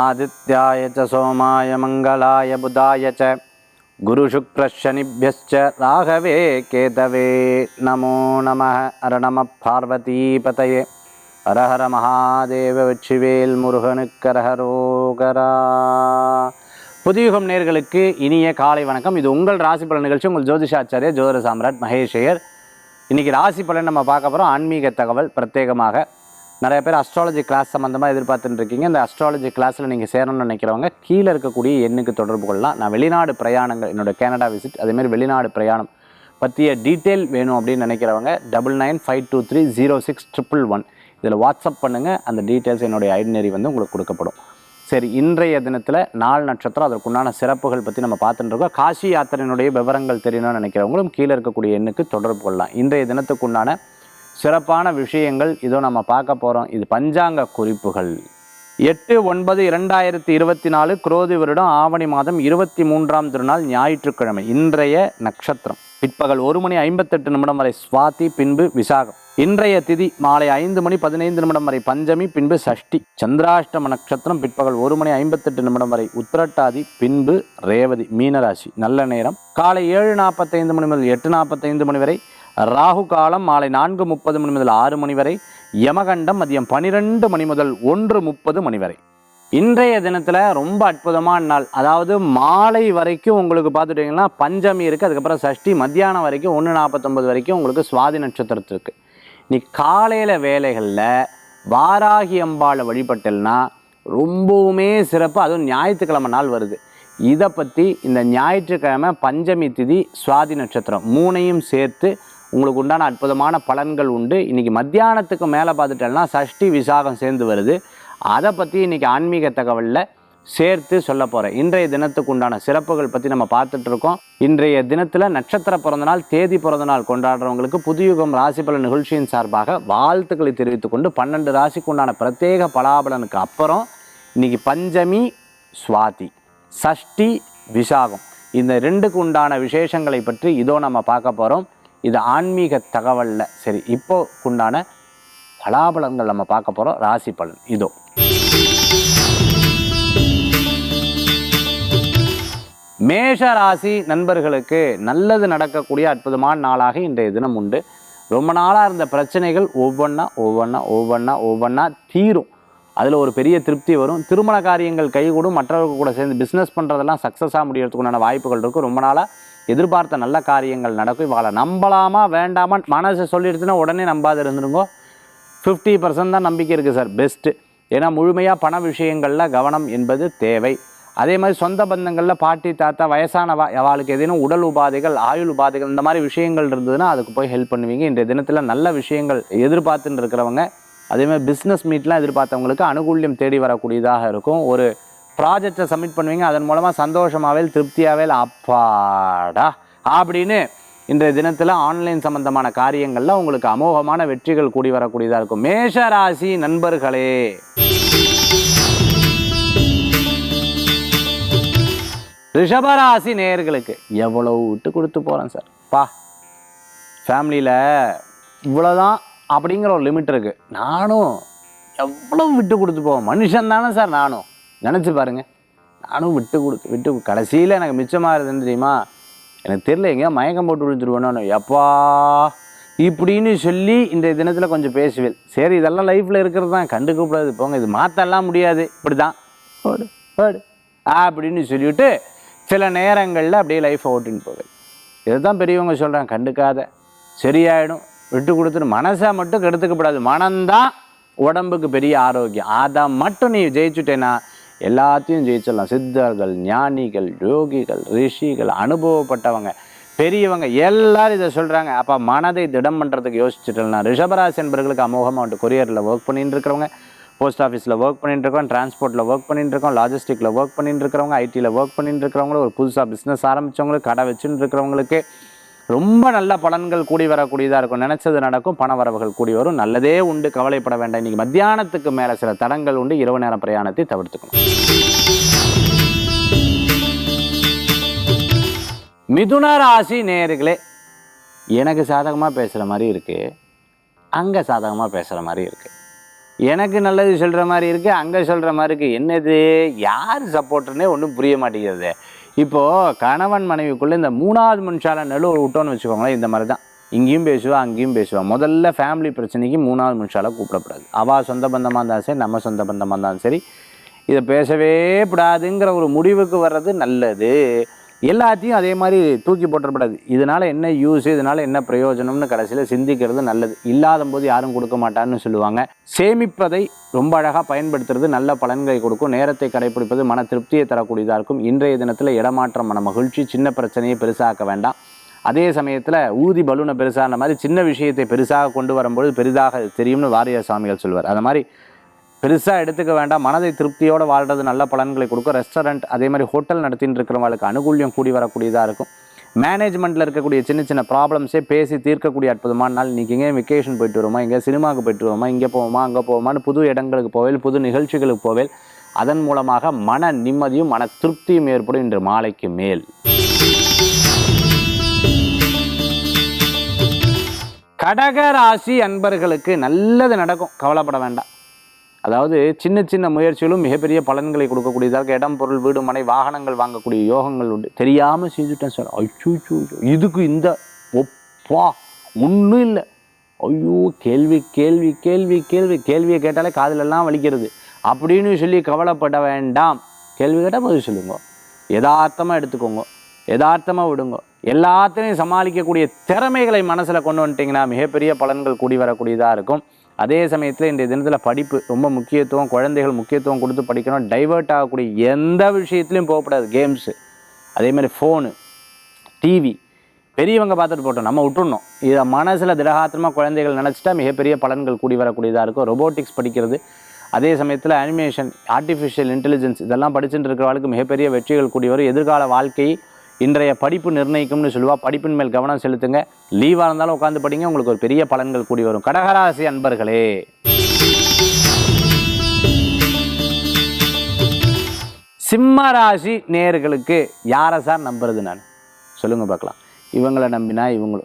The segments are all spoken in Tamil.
ஆதித்யாய ச சோமாய மங்களாய புதாய ச குரு சுக்ர சனிभ्यश्च ராகவே கேதவே நமோ நமः. ஹர நம பார்வதி பதயே. ஹர ஹர மகாதேவ வெற்றிவேல் முருகனுக்கு ஹரோகரா. புதியுகம் நேயர்களுக்கு இனிய காலை வணக்கம். இது உங்கள் ராசி பலன் நிகழ்ச்சி. உங்கள் ஜோதிஷாச்சாரிய ஜோதிட சாம்ராட் மகேஷ் ஐயர். இன்றைக்கி ராசி பலன் நம்ம பார்க்க போகிறோம். ஆன்மீக தகவல். பிரத்யேகமாக நிறைய பேர் அஸ்ட்ராலஜி கிளாஸ் சம்மந்தமாக எதிர்பார்த்துட்டு இருக்கீங்க. இந்த அஸ்ட்ராலஜி கிளாஸில் நீங்கள் சேரணும்னு நினைக்கிறவங்க கீழே இருக்கக்கூடிய எண்ணுக்கு தொடர்பு கொள்ளலாம். நான் வெளிநாடு பிரயாணங்கள், என்னோடய கேனடா விசிட், அதேமாதிரி வெளிநாடு பிரயாணம் பற்றிய டீட்டெயில் வேணும் அப்படின்னு நினைக்கிறவங்க 9952306111 இதில் வாட்ஸ்அப் பண்ணுங்கள். அந்த டீட்டெயில்ஸ் என்னுடைய ஐடினரி உங்களுக்கு கொடுக்கப்படும். சரி, இன்றைய தினத்தில் நாள் நட்சத்திரம், அதற்குண்டான சிறப்புகள் பற்றி நம்ம பார்த்துட்டு இருக்கோம். காசி யாத்திரையினுடைய விவரங்கள் தெரியணும்னு நினைக்கிறவங்களும் கீழே இருக்கக்கூடிய எண்ணுக்கு தொடர்பு கொள்ளலாம். இன்றைய தினத்துக்குண்டான சிறப்பான விஷயங்கள் இதோ நம்ம பார்க்க போகிறோம். இது பஞ்சாங்க குறிப்புகள். 8/9/2024 குரோதி வருடம் ஆவணி மாதம் 23ஆம் திருநாள் ஞாயிற்றுக்கிழமை. இன்றைய நட்சத்திரம் பிற்பகல் 1:58 வரை சுவாதி, பின்பு விசாகம். இன்றைய திதி மாலை 5:15 வரை பஞ்சமி, பின்பு சஷ்டி. சந்திராஷ்டம நட்சத்திரம் பிற்பகல் 1:58 வரை உத்திரட்டாதி, பின்பு ரேவதி, மீனராசி. நல்ல நேரம் காலை 7:45 முதல் 8:45 வரை. ராகு காலம் மாலை 4:30 முதல் 6 வரை. யமகண்டம் மதியம் 12 முதல் 1:30 வரை. இன்றைய தினத்தில் ரொம்ப அற்புதமான நாள். அதாவது மாலை வரைக்கும் உங்களுக்கு பார்த்துட்டிங்கன்னா பஞ்சமி இருக்குது. அதுக்கப்புறம் சஷ்டி. மத்தியானம் வரைக்கும் 1:49 வரைக்கும் உங்களுக்கு சுவாதி நட்சத்திரத்துக்கு. நீ காலையில் வேலைகளில் வாராகி அம்பாளை வழிபட்டல்னா ரொம்பவுமே சிறப்பு. அதுவும் ஞாயிற்றுக்கிழமை நாள் வருது. இதை பற்றி இந்த ஞாயிற்றுக்கிழமை பஞ்சமி திதி சுவாதி நட்சத்திரம் 3ஐயும் சேர்த்து உங்களுக்கு உண்டான அற்புதமான பலன்கள் உண்டு. இன்றைக்கி மத்தியானத்துக்கு மேலே பார்த்துட்டேன்னா சஷ்டி விசாகம் சேர்ந்து வருது. அதை பற்றி இன்றைக்கி ஆன்மீக தகவலில் சேர்த்து சொல்ல போகிறேன். இன்றைய தினத்துக்கு உண்டான சிறப்புகள் பற்றி நம்ம பார்த்துட்ருக்கோம். இன்றைய தினத்தில் நட்சத்திர பிறந்தநாள், தேதி பிறந்தநாள் கொண்டாடுறவங்களுக்கு புதுயுகம் ராசி பலன் நிகழ்ச்சியின் சார்பாக வாழ்த்துக்களை தெரிவித்து கொண்டு 12 ராசிக்கு உண்டான பிரத்யேக பலாபலனுக்கு அப்புறம் இன்றைக்கி பஞ்சமி சுவாதி, சஷ்டி விசாகம், இந்த 2க்கு உண்டான விசேஷங்களை பற்றி இதோ நம்ம பார்க்க போகிறோம். இது ஆன்மீக தகவலில். சரி, இப்போ உண்டான பலாபலன்கள் நம்ம பார்க்க போகிறோம். ராசி பலன் இதோ. மேஷ ராசி நண்பர்களுக்கு நல்லது நடக்கக்கூடிய அற்புதமான நாளாக இன்றைய தினம் உண்டு. ரொம்ப நாளாக இருந்த பிரச்சனைகள் ஒவ்வொன்றா தீரும். அதில் ஒரு பெரிய திருப்தி வரும். திருமண காரியங்கள் கைகூடும். மற்றவர்கள் கூட சேர்ந்து பிஸ்னஸ் பண்ணுறதெல்லாம் சக்ஸஸாக முடியறதுக்குண்டான வாய்ப்புகள் இருக்கும். ரொம்ப நாளாக எதிர்பார்த்த நல்ல காரியங்கள் நடக்கும். இவாளை நம்பலாமா வேண்டாமா மனசை சொல்லிடுச்சுன்னா உடனே நம்பாது இருந்துருங்கோ. 50% தான் நம்பிக்கை இருக்குது சார், பெஸ்ட்டு. ஏன்னா முழுமையாக பண விஷயங்களில் கவனம் என்பது தேவை. அதே மாதிரி சொந்த பந்தங்களில் பாட்டி தாத்தா வயசானவா அவளுக்கு ஏதேனும் உடல் உபாதைகள், ஆயுள் உபாதைகள், இந்த மாதிரி விஷயங்கள் இருந்ததுன்னா அதுக்கு போய் ஹெல்ப் பண்ணுவீங்க. இன்றைய தினத்தில் நல்ல விஷயங்கள் எதிர்பார்த்துன்னு இருக்கிறவங்க, அதேமாதிரி பிஸ்னஸ் மீட்லாம் எதிர்பார்த்தவங்களுக்கு அனுகூல்யம் தேடி வரக்கூடியதாக இருக்கும். ஒரு ப்ராஜெக்டை சப்மிட் பண்ணுவீங்க. அதன் மூலமாக சந்தோஷமாகவே திருப்தியாகவே அப்பாடா அப்படின்னு இன்றைய தினத்தில் ஆன்லைன் சம்பந்தமான காரியங்களில் உங்களுக்கு அமோகமான வெற்றிகள் கூடி வரக்கூடியதாக இருக்கும். மேஷ ராசி நண்பர்களே, ரிஷபராசி நேயர்களுக்கு எவ்வளவு விட்டு கொடுத்து போகிறேன் சார், ஃபேமிலியில் இவ்வளோதான் அப்படிங்கிற ஒரு லிமிட் இருக்குது. நானும் எவ்வளோ விட்டு கொடுத்து போவேன். மனுஷன் தானே சார் நானும். நினச்சி பாருங்கள், நானும் விட்டு கடைசியில் எனக்கு மிச்சமாக இருந்ததுன்னு தெரியுமா, எனக்கு தெரியல, எங்கேயா மயக்கம் போட்டு விழுந்துருவேன்னு எப்பா இப்படின்னு சொல்லி இந்த தினத்தில் கொஞ்சம் பேசுவேன். சரி, இதெல்லாம் லைஃப்பில் இருக்கிறது தான், கண்டுக்கூடாது போங்க, இது மாற்றலாம் முடியாது, இப்படி தான் ஓடு ஓடு அப்படின்னு சொல்லிவிட்டு சில நேரங்களில் அப்படியே லைஃப்பை ஓட்டின்னு போவேன். இதை தான் பெரியவங்க சொல்கிறாங்க, கண்டுக்காத, சரியாயிடும், விட்டு கொடுத்துட்டு. மனசை மட்டும் கெடுத்துக்கப்படாது. மனம்தான் உடம்புக்கு பெரிய ஆரோக்கியம். அதை மட்டும் நீ ஜெயிச்சுட்டேன்னா எல்லாத்தையும் ஜெயிச்சிடலாம். சித்தர்கள், ஞானிகள், யோகிகள், ரிஷிகள், அனுபவப்பட்டவங்க, பெரியவங்க எல்லாரும் இதை சொல்கிறாங்க. அப்போ மனதை திடம் பண்ணுறதுக்கு யோசிச்சுட்டேன்னா ரிஷபராசி என்பவர்களுக்கு அமோகமாக கொரியரில் ஒர்க் பண்ணிட்டு இருக்கிறவங்க, போஸ்ட் ஆஃபீஸில் ஒர்க் பண்ணிட்டு இருக்கோம், டிரான்ஸ்போர்ட்டில் ஒர்க் பண்ணிட்டு இருக்கோம், லாஜிஸ்டிக்கில் ஒர்க் பண்ணிட்டு இருக்கிறவங்க, ஐடியில் ஒர்க் பண்ணிட்டு இருக்கிறவங்களும், ஒரு புதுசாக பிஸ்னஸ் ஆரம்பித்தவங்களுக்கு, கடை வச்சுட்டு இருக்கிறவங்களுக்கு ரொம்ப நல்ல பலன்கள் கூடி வரக்கூடியதாக இருக்கும். நினச்சது நடக்கும். பண வரவுகள் கூடி வரும். நல்லதே உண்டு, கவலைப்பட வேண்டாம். இன்றைக்கி மத்தியானத்துக்கு மேலே சில தடங்கள் உண்டு. இரவு நேர பிரயாணத்தை தவிர்த்துக்கணும். மிதுன ராசி நேயர்களே, எனக்கு சாதகமாக பேசுகிற மாதிரி இருக்குது, அங்கே சாதகமாக பேசுகிற மாதிரி இருக்குது. எனக்கு நல்லது சொல்கிற மாதிரி இருக்குது, அங்கே சொல்கிற மாதிரி இருக்குது. என்னது யார் சப்போர்ட்டுன்னே ஒன்றும் புரிய மாட்டேங்கிறது. இப்போது கணவன் மனைவிக்குள்ளே இந்த 3வது மனுஷால நடுவில் விட்டோன்னு வச்சுக்கோங்களேன், இந்த மாதிரி தான். இங்கேயும் பேசுவா அங்கேயும் பேசுவா. முதல்ல ஃபேமிலி பிரச்சனைக்கு 3வது மனுஷால கூப்பிடக்கூடாது. அவள் சொந்த பந்தமாக இருந்தாலும் சரி, நம்ம சொந்த பந்தமாக இருந்தாலும் சரி, இதை பேசவே கூடாதுங்கிற ஒரு முடிவுக்கு வர்றது நல்லது. எல்லாத்தையும் அதே மாதிரி தூக்கி போட்டுறக்கூடாது. இதனால் என்ன யூஸ், இதனால் என்ன பிரயோஜனம்னு கடைசியில் சிந்திக்கிறது நல்லது. இல்லாத போது யாரும் கொடுக்க மாட்டான்னு சொல்லுவாங்க. சேமிப்பதை ரொம்ப அழகாக பயன்படுத்துறது நல்ல பலன்களை கொடுக்கும். நேரத்தை கடைப்பிடிப்பது மன திருப்தியை தரக்கூடியதாக இருக்கும். இன்றைய தினத்தில் இடமாற்றம், மன மகிழ்ச்சி. சின்ன பிரச்சனையை பெருசாக்க வேண்டாம். அதே சமயத்தில் ஊதி பலூனை பெருசான மாதிரி சின்ன விஷயத்தை பெருசாக கொண்டு வரும்போது பெரிதாக தெரியும்னு வாரியார் சுவாமிகள் சொல்வார். அது மாதிரி பெருசாக எடுத்துக்க வேண்டாம். மனதை திருப்தியோடு வாழ்கிறது நல்ல பலன்களை கொடுக்கும். ரெஸ்டாரண்ட் அதே மாதிரி ஹோட்டல் நடத்தின்னு இருக்கிறவங்களுக்கு அனுகூல்யம் கூடி வரக்கூடியதாக இருக்கும். மேனேஜ்மெண்ட்டில் இருக்கக்கூடிய சின்ன சின்ன ப்ராப்ளம்ஸே பேசி தீர்க்கக்கூடிய அற்புதமான நாள். இன்றைக்கி எங்கே வெக்கேஷன் போயிட்டு வருமா, இங்கே சினிமாவுக்கு போயிட்டு வருமா, இங்கே போவோமா அங்கே போவோமான்னு புது இடங்களுக்கு போவேல், புது நிகழ்ச்சிகளுக்கு போவேல். அதன் மூலமாக மன நிம்மதியும் மன திருப்தியும் ஏற்படும் இன்று மாலைக்கு மேல். கடகராசி அன்பர்களுக்கு நல்லது நடக்கும், கவலைப்பட வேண்டாம். அதாவது சின்ன சின்ன முயற்சிகளும் மிகப்பெரிய பலன்களை கொடுக்கக்கூடியதாக இடம், பொருள், வீடு, மனை, வாகனங்கள் வாங்கக்கூடிய யோகங்கள் உண்டு. தெரியாமல் செஞ்சுட்டேன் சார், ஐயோ இதுக்கு இந்த ஒப்பா ஒன்றும் இல்லை, ஐயோ கேள்வி கேள்வி கேள்வி கேள்வி கேள்வியை கேட்டாலே காதிலெல்லாம் வலிக்கிறது அப்படின்னு சொல்லி கவலைப்பட வேண்டாம். கேள்வி கேட்டால் பதில் சொல்லுங்க, யதார்த்தமாக எடுத்துக்கோங்க, யதார்த்தமாக விடுங்க. எல்லாத்தையும் சமாளிக்கக்கூடிய திறமைகளை மனசில் கொண்டு வந்துட்டிங்கன்னா மிகப்பெரிய பலன்கள் கூடி வரக்கூடியதாக இருக்கும். அதே சமயத்தில் இன்றைய தினத்தில் படிப்பு ரொம்ப முக்கியத்துவம். குழந்தைகள் முக்கியத்துவம் கொடுத்து படிக்கணும். டைவர்ட் ஆகக்கூடிய எந்த விஷயத்துலையும் போகக்கூடாது. கேம்ஸு, அதேமாதிரி ஃபோனு, டிவி பெரியவங்க பார்த்துட்டு போட்டோம், நம்ம விட்டுடணும். இதை மனசில் திடகாத்திரமாக குழந்தைகள் நினச்சிட்டா மிகப்பெரிய பலன்கள் கூடி வரக்கூடியதாக இருக்கும். ரொபோட்டிக்ஸ் படிக்கிறது, அதே சமயத்தில் அனிமேஷன், ஆர்டிஃபிஷியல் இன்டெலிஜென்ஸ் இதெல்லாம் படிச்சுட்டு இருக்கிறவங்களுக்கு மிகப்பெரிய வெற்றிகள் கூடி வரும். எதிர்கால வாழ்க்கையை இன்றைய படிப்பு நிர்ணயிக்கும்னு சொல்லுவாள். படிப்பின் மேல் கவனம் செலுத்துங்க. லீவாக இருந்தாலும் உட்காந்து படிங்க, உங்களுக்கு ஒரு பெரிய பலன்கள் கூடி வரும். கடகராசி அன்பர்களே, சிம்மராசி நேயர்களுக்கு யாரை சார் நம்புறது நான் சொல்லுங்கள் பார்க்கலாம். இவங்களை நம்பினா இவங்க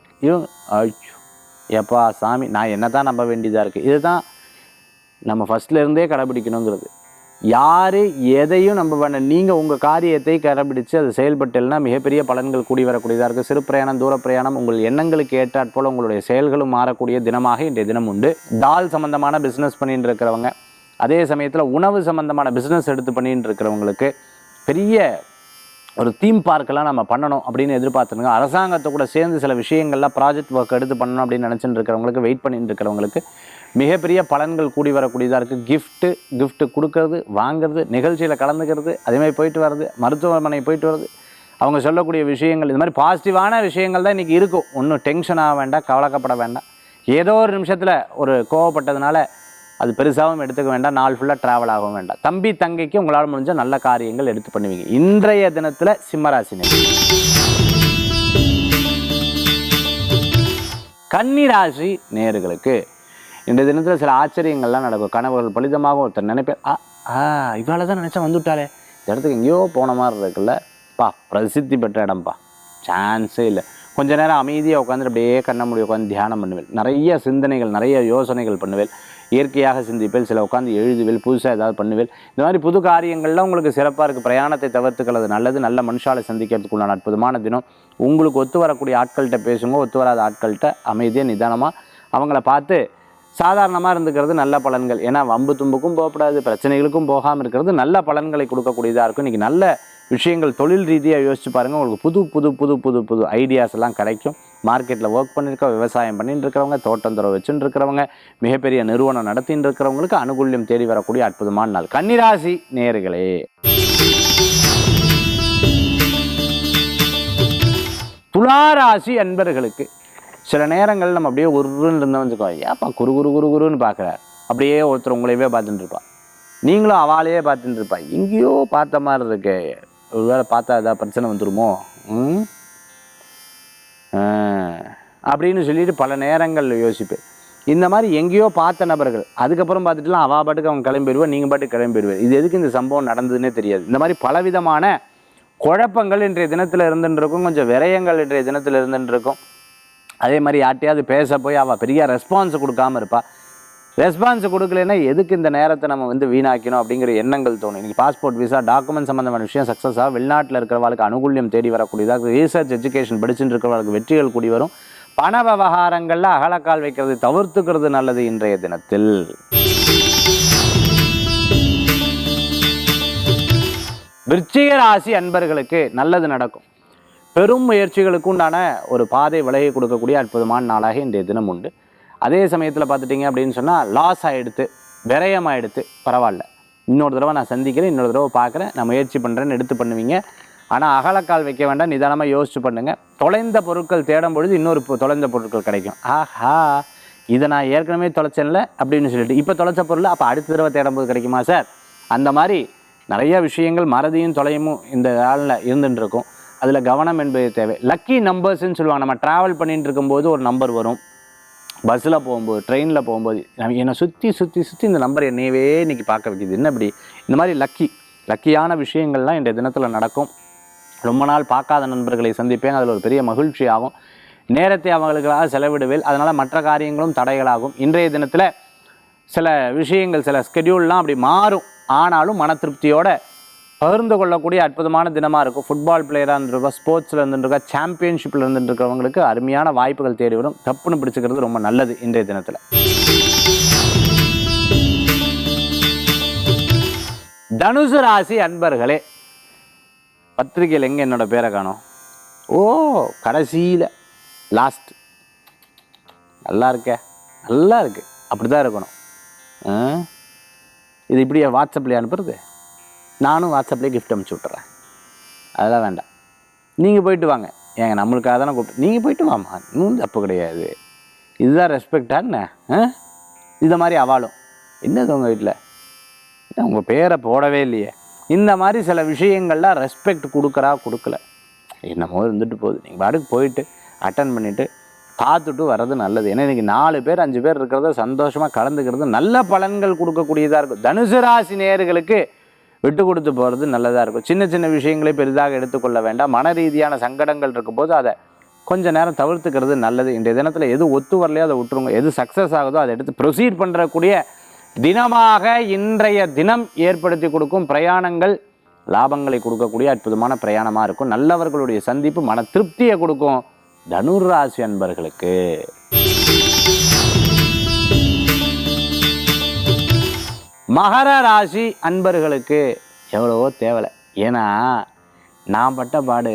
எப்பா சாமி நான் என்ன தான் நம்ப வேண்டியதாக இருக்குது. இதுதான் நம்ம ஃபஸ்ட்லேருந்தே கடைபிடிக்கணுங்கிறது. யார் எதையும் நம்ப வேண்டாம். நீங்கள் உங்கள் காரியத்தை கடைபிடித்து அது செயல்பட்டல்னா மிகப்பெரிய பலன்கள் கூடி வரக்கூடியதாக இருக்குது. சிறு பிரயாணம், தூர பிரயாணம், உங்கள் எண்ணங்களுக்கு ஏற்றாற்போல் உங்களுடைய செயல்களும் மாறக்கூடிய தினமாக இன்றைய தினம் உண்டு. டால் சம்மந்தமான பிஸ்னஸ் பண்ணிட்டு இருக்கிறவங்க, அதே சமயத்தில் உணவு சம்மந்தமான பிஸ்னஸ் எடுத்து பண்ணிட்டு இருக்கிறவங்களுக்கு பெரிய ஒரு தீம் பார்க்கெல்லாம் நம்ம பண்ணணும் அப்படின்னு எதிர்பார்த்துருங்க. அரசாங்கத்தை கூட சேர்ந்து சில விஷயங்கள்லாம் ப்ராஜெக்ட் ஒர்க் எடுத்து பண்ணணும் அப்படின்னு நினச்சிட்டு இருக்கிறவங்களுக்கு, வெயிட் பண்ணிட்டு இருக்கிறவங்களுக்கு மிகப்பெரிய பலன்கள் கூடி வரக்கூடியதாக இருக்குது. கிஃப்ட்டு கொடுக்கறது, வாங்கிறது, நிகழ்ச்சியில் கலந்துக்கிறது, அதேமாதிரி போயிட்டு வர்றது, மருத்துவமனை போயிட்டு வர்றது, அவங்க சொல்லக்கூடிய விஷயங்கள், இது மாதிரி பாசிட்டிவான விஷயங்கள் தான் இன்றைக்கி இருக்கும். ஒன்றும் டென்ஷன் ஆக வேண்டாம், கவலைக்கப்பட வேண்டாம். ஏதோ ஒரு நிமிஷத்தில் ஒரு கோவப்பட்டதுனால அது பெருசாகவும் எடுத்துக்க வேண்டாம். நாள் ஃபுல்லாக ட்ராவல் ஆகவும் வேண்டாம். தம்பி தங்கைக்கு உங்களால் முடிஞ்ச நல்ல காரியங்கள் எடுத்து பண்ணுவீங்க. இன்றைய தினத்தில் சிம்மராசினர். கன்னிராசி நேயர்களுக்கு இன்றைய தினத்தில் சில ஆச்சரியங்கள்லாம் நடக்கும். கனவுகள் பலிதமாக ஒருத்தர் நினைப்பேன், இவாள தான் நினச்சா வந்துவிட்டாலே, இந்த இடத்துக்கு எங்கேயோ போன மாதிரி இருக்குல்ல, பிரசித்தி பெற்ற இடம்ப்பா, சான்ஸே இல்லை. கொஞ்ச நேரம் அமைதியாக உட்காந்துட்டு அப்படியே கண்ண மூடி உட்காந்து தியானம் பண்ணுவேன். நிறைய சிந்தனைகள், நிறைய யோசனைகள் பண்ணுவேன். இயற்கையாக சிந்திப்பேன். சில உட்காந்து எழுதுவேல், புதுசாக ஏதாவது பண்ணுவேல். இந்த மாதிரி புது காரியங்கள்லாம் உங்களுக்கு சிறப்பாக இருக்குது. பிரயாணத்தை தவிர்த்துக்கிறது நல்லது. நல்ல மனுஷாலை சந்திக்கிறதுக்குள்ளான அற்புதமான தினம். உங்களுக்கு ஒத்து வரக்கூடிய ஆட்கள்கிட்ட பேசுங்க, ஒத்து வராத ஆட்கள்கிட்ட அமைதியாக நிதானமாக அவங்கள பார்த்து சாதாரணமாக இருந்துக்கிறது நல்ல பலன்கள். ஏன்னா வம்பு தும்புக்கும் போகக்கூடாது, பிரச்சனைகளுக்கும் போகாமல் இருக்கிறது நல்ல பலன்களை கொடுக்கக்கூடியதாக இருக்கும். இன்றைக்கி நல்ல விஷயங்கள் தொழில் ரீதியாக யோசிச்சு பாருங்கள். உங்களுக்கு புது புது புது புது புது ஐடியாஸ் எல்லாம் கிடைக்கும். மார்க்கெட்டில் ஒர்க் பண்ணியிருக்க, விவசாயம் பண்ணிட்டு இருக்கிறவங்க, தோட்டம் துறவு வச்சுட்டு இருக்கிறவங்க, மிகப்பெரிய நிறுவனம் நடத்தின்னு இருக்கிறவங்களுக்கு அனுகூல்யம் தேடி வரக்கூடிய அற்புதமான நாள். கன்னிராசி நேயர்களே, துளாராசி அன்பர்களுக்கு சில நேரங்கள் நம்ம அப்படியே ஒருன்னு இருந்தோம் வச்சுக்கோ, ஏப்பா குரு குரு குரு குருன்னு பார்க்குறார். அப்படியே ஒருத்தர் உங்களையவே பார்த்துட்டு இருப்பா, நீங்களும் அவளையே பார்த்துட்டு இருப்பா. எங்கேயோ பார்த்த மாதிரி இருக்கு, ஒரு வேளை பார்த்தா ஏதாவது பிரச்சனை வந்துடுமோ அப்படின்னு சொல்லிட்டு பல நேரங்கள் யோசிப்பேன். இந்த மாதிரி எங்கேயோ பார்த்த நபர்கள் அதுக்கப்புறம் பார்த்துட்டுலாம் அவள் பாட்டுக்கு அவங்க கிளம்பிடுவேன், நீங்கள் பாட்டுக்கு கிளம்பிடுவேன். இது எதுக்கு இந்த சம்பவம் நடந்ததுன்னே தெரியாது. இந்த மாதிரி பலவிதமான குழப்பங்கள் இன்றைய தினத்தில் இருந்துட்டு இருக்கும். கொஞ்சம் விரயங்கள் இன்றைய தினத்தில் இருந்துட்டு இருக்கும். அதே மாதிரி யார்ட்டையாவது பேச போய் அவள் பெரிய ரெஸ்பான்ஸ் கொடுக்காமல் இருப்பாள். ரெஸ்பான்ஸ் கொடுக்கலன்னா எதுக்கு இந்த நேரத்தை நம்ம வந்து வீணாக்கணும் அப்படிங்கிற எண்ணங்கள் தோணும். இன்றைக்கி பாஸ்போர்ட் விசா டாக்குமெண்ட் சம்மந்தமான விஷயம் சக்ஸஸாக, வெளிநாட்டில் இருக்கிறவங்களுக்கு அனுகூல்யம் தேடி வரக்கூடியதாக, ரீசர்ச் எஜுகேஷன் படிச்சுட்டு இருக்கிறவங்களுக்கு வெற்றிகள் கூடி வரும். பண விவகாரங்களில் அகலக்கால் வைக்கிறது தவிர்த்துக்கிறது நல்லது இன்றைய தினத்தில். விருச்சிக ராசி அன்பர்களுக்கு நல்லது நடக்கும். பெரும் முயற்சிகளுக்கு உண்டான ஒரு பாதை விலகி கொடுக்கக்கூடிய அற்புதமான நாளாக இன்றைய தினம் உண்டு. அதே சமயத்தில் பார்த்துட்டிங்க அப்படின்னு சொன்னால் லாஸ் ஆகிடுத்து, விரயமாகிடுத்து, பரவாயில்ல, இன்னொரு தடவை நான் சந்திக்கிறேன், இன்னொரு தடவை பார்க்குறேன், நான் முயற்சி பண்ணுறேன்னு எடுத்து பண்ணுவீங்க. ஆனால் அகலக்கால் வைக்க வேண்டாம், நிதானமாக யோசிச்சு பண்ணுங்கள். தொலைந்த பொருட்கள் தேடும் பொழுது இன்னொரு தொலைந்த பொருட்கள் கிடைக்கும். ஆஹா, இதை நான் ஏற்கனவே தொலைச்சேன்ல அப்படின்னு சொல்லிட்டு இப்போ தொலைச்ச பொருள் அப்போ அடுத்த தடவை தேடும்போது கிடைக்குமா சார்? அந்த மாதிரி நிறைய விஷயங்கள் மறதியும் தொலையும் இந்த நாளில் இருந்துட்டு இருக்கும். அதில் கவனம் என்பது தேவை. லக்கி நம்பர்ஸ்ன்னு சொல்லுவாங்க. நம்ம ட்ராவல் பண்ணிட்டு இருக்கும்போது ஒரு நம்பர் வரும், பஸ்ஸில் போகும்போது, ட்ரெயினில் போகும்போது, என்னை சுற்றி இந்த நம்பர் என்னையவே இன்றைக்கி பார்க்க வைக்கிது, என்ன இப்படி? இந்த மாதிரி லக்கியான விஷயங்கள்லாம் இன்றைய தினத்தில் நடக்கும். ரொம்ப நாள் பார்க்காத நண்பர்களை சந்திப்பேன், அதில் ஒரு பெரிய மகிழ்ச்சி ஆகும். நேரத்தை அவங்களுக்காக செலவிடுவேன், அதனால் மற்ற காரியங்களும் தடைகளாகும். இன்றைய தினத்தில் சில விஷயங்கள், சில ஸ்கெடியூல்லாம் அப்படி மாறும். ஆனாலும் மன திருப்தியோடு பகிர்ந்து கொள்ளக்கூடிய அற்புதமான தினமாக இருக்கும். ஃபுட்பால் பிளேயராக இருந்துருக்கா, ஸ்போர்ட்ஸில் இருந்துருக்கா, சாம்பியன்ஷிப்பில் இருந்துருக்கிறவங்களுக்கு அருமையான வாய்ப்புகள் தேடி வரும். தப்புன்னு பிடிச்சிக்கிறது ரொம்ப நல்லது இன்றைய தினத்தில். தனுசு ராசி அன்பர்களே, பத்திரிகையில் எங்கே என்னோட பேரை காணோம்? ஓ, கடைசியில் லாஸ்ட். நல்லா இருக்கே, நல்லா இருக்குது, அப்படி தான் இருக்கணும். இது இப்படியே வாட்ஸ்அப்லேயே அனுப்புறது? நானும் வாட்ஸ்அப்லேயே கிஃப்ட் அனுப்பிச்சி விட்டுறேன், அதெல்லாம் வேண்டாம். நீங்கள் போயிட்டு வாங்க, ஏங்க நம்மளுக்காக தானே கூப்பிட்டு, நீங்கள் போயிட்டு வாமா, இன்னும் தப்பு கிடையாது. இதுதான் ரெஸ்பெக்டான. இந்த மாதிரி அவாலும் என்னது உங்கள் வீட்டில் உங்கள் பேரை போடவே இல்லையே. இந்த மாதிரி சில விஷயங்கள்லாம் ரெஸ்பெக்ட் கொடுக்கல, என்னமோ இருந்துட்டு போகுது. நீங்கள் பாட்டுக்கு போயிட்டு அட்டன் பண்ணிவிட்டு பார்த்துட்டு வர்றது நல்லது. ஏன்னா இன்றைக்கி 4 பேர் 5 பேர் இருக்கிறத சந்தோஷமாக கலந்துக்கிறது நல்ல பலன்கள் கொடுக்கக்கூடியதாக இருக்கும். தனுசு ராசி நேயர்களுக்கு விட்டு கொடுத்து போகிறது நல்லதாக இருக்கும். சின்ன சின்ன விஷயங்களை பெரிதாக எடுத்துக்கொள்ள வேண்டாம். மன ரீதியான சங்கடங்கள் இருக்கும்போது அதை கொஞ்சம் நேரம் தவிர்த்துக்கிறது நல்லது. இன்றைய தினத்தில் எது ஒத்து வரலையோ அதை விட்டுருங்க. எது சக்ஸஸ் ஆகுதோ அதை எடுத்து ப்ரொசீட் பண்ணுறக்கூடிய தினமாக இன்றைய தினம் ஏற்படுத்தி கொடுக்கும். பிரயாணங்கள் லாபங்களை கொடுக்கக்கூடிய அற்புதமான பிரயாணமாக இருக்கும். நல்லவர்களுடைய சந்திப்பு மன திருப்தியை கொடுக்கும் தனுர் ராசி அன்பர்களுக்கு. மகர ராசி அன்பர்களுக்கு எவ்வளவோ தேவலை. ஏன்னா நான் பட்ட பாடு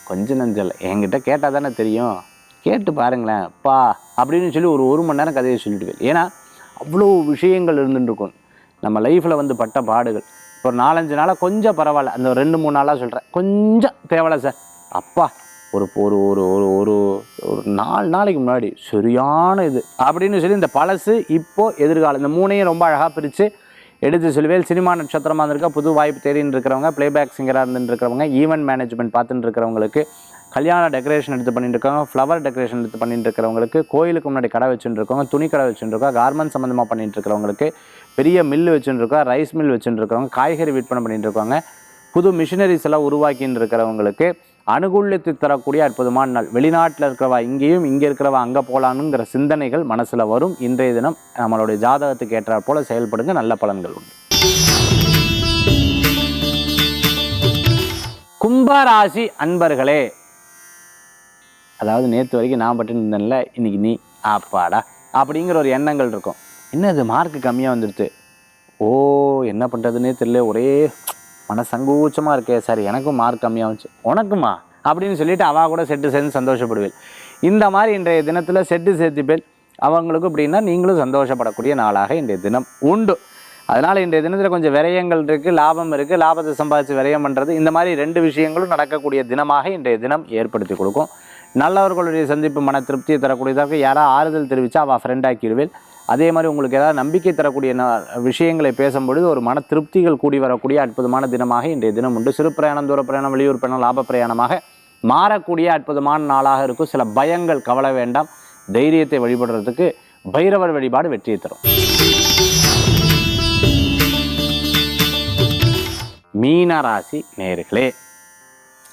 கொஞ்சம் நஞ்சல். என்கிட்ட கேட்டால் தானே தெரியும், கேட்டு பாருங்களேன் பா அப்படின்னு சொல்லி ஒரு மணி நேரம் கதையை சொல்லிவிடுவேன். ஏன்னா அவ்வளோ விஷயங்கள் இருந்துருக்கும் நம்ம லைஃப்பில் வந்து பட்ட பாடுகள். இப்போ ஒரு 4-5 நாளாக கொஞ்சம் பரவாயில்ல, அந்த 2-3 நாளாக சொல்கிறேன், கொஞ்சம் தேவலை சார். அப்பா ஒரு ஒரு ஒரு ஒரு ஒரு 4 நாளைக்கு முன்னாடி சரியான இது அப்படின்னு சொல்லி இந்த பழசு இப்போது எதிர்காலம் இந்த 3ஐயும் ரொம்ப அழகாக பிரித்து எடுத்து சொல்லுவேன். சினிமா நட்சத்திரமாக இருந்திருக்கா, புது வாய்ப்பு தேடின்னு இருக்கிறவங்க, பிளேபேக் சிங்கராக இருந்துட்டு இருக்கிறவங்க, ஈவெண்ட் மேனேஜ்மெண்ட் பார்த்துட்டு இருக்கிறவங்களுக்கு, கல்யாண டெக்கரேஷன் எடுத்து பண்ணிட்டு இருக்கவங்க, ஃப்ளவர் டெக்கரேஷன் எடுத்து பண்ணிட்டு இருக்கிறவங்களுக்கு, கோயிலுக்கு முன்னாடி கடை வச்சுட்டு இருக்கவங்க, துணி கடை வச்சுட்டு இருக்கா, கார்மெண்ட் சம்மந்தமாக பண்ணிட்டு இருக்கிறவங்களுக்கு, பெரிய மில் வச்சுட்டு இருக்கா, ரைஸ் மில் வச்சுட்டு இருக்கிறவங்க, காய்கறி விற்பனை பண்ணிட்டு இருக்காங்க, புது மிஷினரிஸ் எல்லாம் உருவாக்கின்னு இருக்கிறவங்களுக்கு அனுகூல்யத்தை தரக்கூடிய அற்புதமான நாள். வெளிநாட்டில் இருக்கிறவா இங்கேயும், இங்கே இருக்கிறவா அங்கே போகலானுங்கிற சிந்தனைகள் மனசில் வரும். இன்றைய தினம் நம்மளுடைய ஜாதகத்துக்கு ஏற்றாற் போல செயல்படுங்க, நல்ல பலன்கள் உண்டு. கும்பராசி அன்பர்களே, அதாவது நேற்று வரைக்கும் நான் பட்டு இருந்தேன்ல, இன்னைக்கு நீ ஆப்பாடா அப்படிங்கிற ஒரு எண்ணங்கள் இருக்கும். என்னது மார்க்கு கம்மியாக வந்துடுது, ஓ என்ன பண்ணுறதுன்னே தெரியல, ஒரே மனசங்கூச்சமாக இருக்கே சார், எனக்கும் மார்க் கம்மியாக வந்துச்சு, உனக்குமா அப்படின்னு சொல்லிட்டு அவள் கூட செட்டு சேர்ந்து சந்தோஷப்படுவேன். இந்த மாதிரி இன்றைய தினத்தில் செட்டு சேர்த்துப்பேன் அவங்களுக்கும். அப்படின்னா நீங்களும் சந்தோஷப்படக்கூடிய நாளாக இன்றைய தினம் உண்டு. அதனால் இன்றைய தினத்தில் கொஞ்சம் விரயங்கள் இருக்குது, லாபம் இருக்குது. லாபத்தை சம்பாதிச்சு விரயம் பண்ணுறது, இந்த மாதிரி 2 விஷயங்களும் நடக்கக்கூடிய தினமாக இன்றைய தினம் ஏற்படுத்தி கொடுக்கும். நல்லவர்களுடைய சந்திப்பு மன திருப்தியை தரக்கூடியதாக. யாராவது ஆறுதல் தெரிவித்தா அவள் ஃப்ரெண்டாக்கிடுவேன். அதே மாதிரி உங்களுக்கு ஏதாவது நம்பிக்கை தரக்கூடிய விஷயங்களை பேசும்பொழுது ஒரு மன திருப்திகள் கூடி வரக்கூடிய அற்புதமான தினமாக இன்றைய தினம் உண்டு. சிறு பிரயாணம், தூர பிரயாணம், வெளியூர் பிரயாணம், லாப பிரயாணமாக மாறக்கூடிய அற்புதமான நாளாக இருக்கும். சில பயங்கள் கவலை வேண்டாம். தைரியத்தை வழிபடுறதுக்கு பைரவர் வழிபாடு வெற்றியை தரும். மீனராசி நேயர்களே,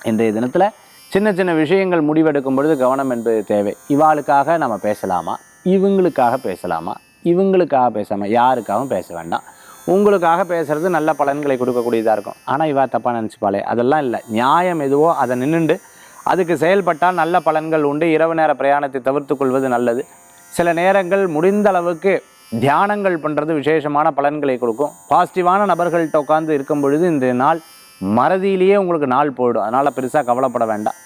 இன்றைய தினத்தில் சின்ன சின்ன விஷயங்கள் முடிவெடுக்கும் பொழுது கவனம் என்பது தேவை. இவாளுக்காக நம்ம பேசலாமா, இவங்களுக்காக பேசலாமா, இவங்களுக்காக பேசாமல் யாருக்காகவும் பேச வேண்டாம். உங்களுக்காக பேசுகிறது நல்ல பலன்களை கொடுக்கக்கூடியதாக இருக்கும். ஆனால் இவா தப்பாக நினச்சிப்பாளே, அதெல்லாம் இல்லை. நியாயம் எதுவோ அதை நின்றுண்டு அதுக்கு செயல்பட்டால் நல்ல பலன்கள் உண்டு. இரவு நேர பிரயாணத்தை தவிர்த்து கொள்வது நல்லது. சில நேரங்கள் முடிந்த அளவுக்கு தியானங்கள் பண்ணுறது விசேஷமான பலன்களை கொடுக்கும். பாசிட்டிவான நபர்கள்ட்ட உட்காந்து இருக்கும் பொழுது இந்த நாள் மறதியிலேயே உங்களுக்கு நாள் போயிடும். அதனால் பெருசாக கவலைப்பட வேண்டாம்.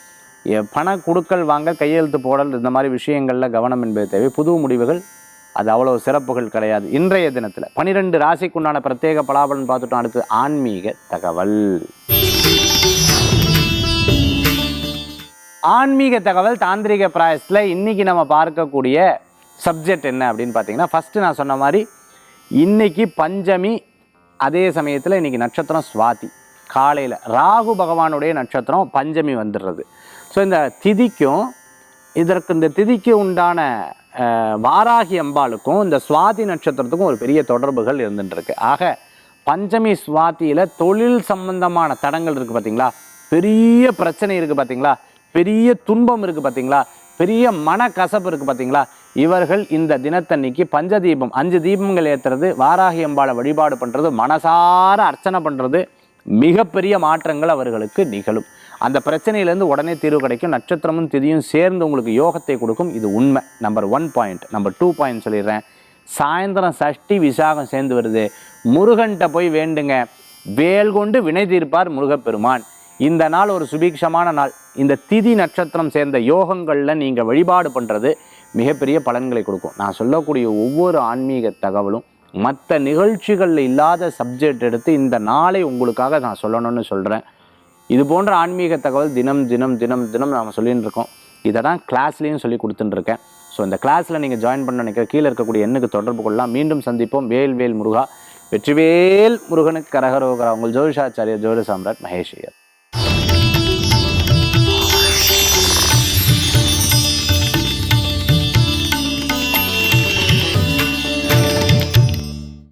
பண கொடுக்கல் வாங்க, கையெழுத்து போடல், இந்த மாதிரி விஷயங்களில் கவனம் என்பது தேவை. புது முடிவுகள் அது அவ்வளோ சிறப்புகள் கிடையாது. இன்றைய தினத்தில் 12 ராசிக்குண்டான பிரத்யேக பலாபலன் பார்த்துட்டோம். அடுத்து ஆன்மீக தகவல். ஆன்மீக தகவல் தாந்திரிக பிராயசத்தில் இன்றைக்கி நம்ம பார்க்கக்கூடிய சப்ஜெக்ட் என்ன அப்படின்னு பார்த்தீங்கன்னா, ஃபஸ்ட்டு நான் சொன்ன மாதிரி இன்றைக்கி பஞ்சமி, அதே சமயத்தில் இன்றைக்கி நட்சத்திரம் சுவாதி. காலையில் ராகு பகவானுடைய நட்சத்திரம் பஞ்சமி வந்துடுறது. ஸோ இந்த திதிக்கும் இந்த திதிக்கு உண்டான வாராகி அம்பாளுக்கும் இந்த சுவாதி நட்சத்திரத்துக்கும் ஒரு பெரிய தொடர்புகள் இருந்துட்டுருக்கு. ஆக பஞ்சமி சுவாதியில் தொழில் சம்பந்தமான தடங்கள் இருக்குது பார்த்தீங்களா, பெரிய பிரச்சனை இருக்குது பார்த்தீங்களா, பெரிய துன்பம் இருக்குது பார்த்தீங்களா, பெரிய மனக்கசப்பு இருக்குது பார்த்தீங்களா, இவர்கள் இந்த தினத்தன்னைக்கு பஞ்சதீபம் 5 தீபங்கள் ஏற்றுறது, வாராகி அம்பாளை வழிபாடு பண்ணுறது, மனசார அர்ச்சனை பண்ணுறது, மிகப்பெரிய மாற்றங்கள் அவர்களுக்கு நிகழும். அந்த பிரச்சனையிலேருந்து உடனே தீர்வு கிடைக்கும். நட்சத்திரமும் திதியும் சேர்ந்து உங்களுக்கு யோகத்தை கொடுக்கும். இது உண்மை. Number 1 point. நம்பர் 2 பாயிண்ட் சொல்லிடுறேன். சாயந்தரம் சஷ்டி விசாகம் சேர்ந்து வருது. முருகன்கிட்ட போய் வேண்டுங்க, வேல் கொண்டு வினை தீர்ப்பார் முருகப்பெருமான். இந்த நாள் ஒரு சுபீக்ஷமான நாள். இந்த திதி நட்சத்திரம் சேர்ந்த யோகங்களில் நீங்கள் வழிபாடு பண்ணுறது மிகப்பெரிய பலன்களை கொடுக்கும். நான் சொல்லக்கூடிய ஒவ்வொரு ஆன்மீக தகவலும் மற்ற நிகழ்ச்சிகளில் இல்லாத சப்ஜெக்ட் எடுத்து இந்த நாளை உங்களுக்காக நான் சொல்லணும்னு சொல்கிறேன். இது போன்ற ஆன்மீக தகவல் தினம் தினம் தினம் தினம் நாம் சொல்லின்னு இருக்கோம். இதை தான் கிளாஸ்லேயும் சொல்லி கொடுத்துட்டுருக்கேன். ஸோ இந்த கிளாஸில் நீங்கள் ஜாயின் பண்ண நினைக்கிற கீழே இருக்கக்கூடிய எண்ணுக்கு தொடர்பு கொள்ளலாம். மீண்டும் சந்திப்போம். வேல் வேல் முருகா, வெற்றிவேல் முருகனுக்கு கரகரோகரா. உங்கள் ஜோதிஷாச்சாரியர் ஜோதி சாம்ராட் மகேஷ் ஐயர்.